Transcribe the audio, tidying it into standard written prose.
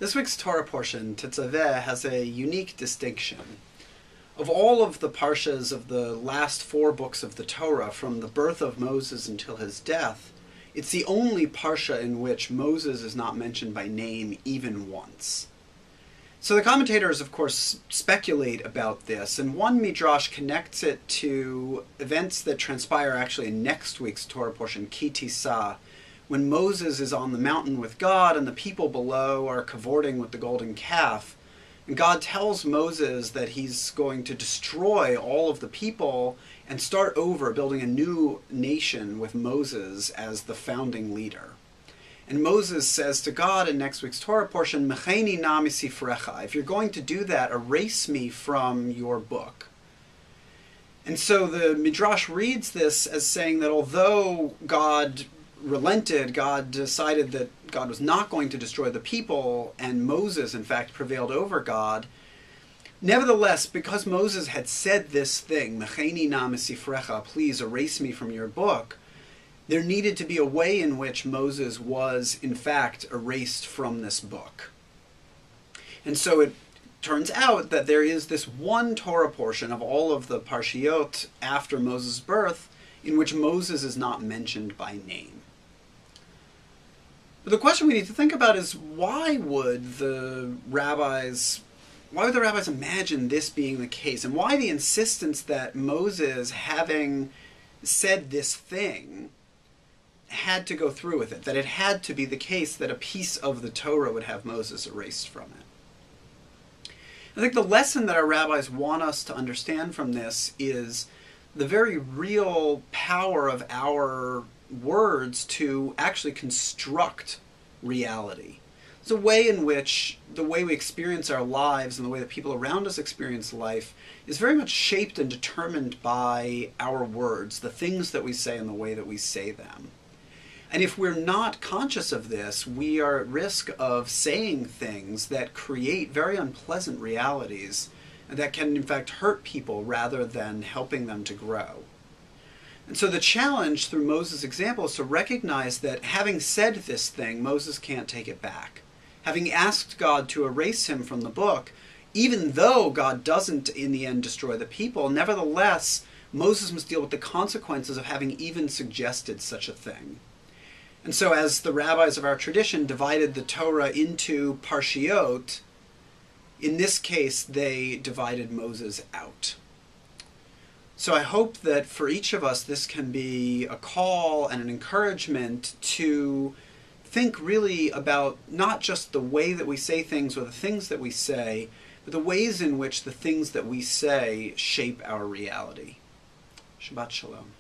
This week's Torah portion, Tetzaveh, has a unique distinction. Of all of the parshas of the last 4 books of the Torah, from the birth of Moses until his death, it's the only parsha in which Moses is not mentioned by name even once. So the commentators, of course, speculate about this, and one midrash connects it to events that transpire actually in next week's Torah portion, Ki Tisa, when Moses is on the mountain with God and the people below are cavorting with the golden calf. And God tells Moses that he's going to destroy all of the people and start over, building a new nation with Moses as the founding leader. And Moses says to God in next week's Torah portion, Mecheni na misifrecha, if you're going to do that, erase me from your book. And so the Midrash reads this as saying that although God relented, God decided that God was not going to destroy the people, and Moses, in fact, prevailed over God. Nevertheless, because Moses had said this thing, Mecheni na misifrecha, please erase me from your book, there needed to be a way in which Moses was, in fact, erased from this book. And so it turns out that there is this one Torah portion of all of the parshiot after Moses' birth in which Moses is not mentioned by name. But the question we need to think about is why would the rabbis imagine this being the case? And why the insistence that Moses, having said this thing, had to go through with it, that it had to be the case that a piece of the Torah would have Moses erased from it? I think the lesson that our rabbis want us to understand from this is the very real power of our words to actually construct reality. It's a way in which the way we experience our lives and the way that people around us experience life is very much shaped and determined by our words, the things that we say and the way that we say them. And if we're not conscious of this, we are at risk of saying things that create very unpleasant realities and that can, in fact, hurt people rather than helping them to grow. And so the challenge through Moses' example is to recognize that having said this thing, Moses can't take it back. Having asked God to erase him from the book, even though God doesn't in the end destroy the people, nevertheless, Moses must deal with the consequences of having even suggested such a thing. And so as the rabbis of our tradition divided the Torah into parshiot, in this case they divided Moses out. So I hope that for each of us this can be a call and an encouragement to think really about not just the way that we say things or the things that we say, but the ways in which the things that we say shape our reality. Shabbat Shalom.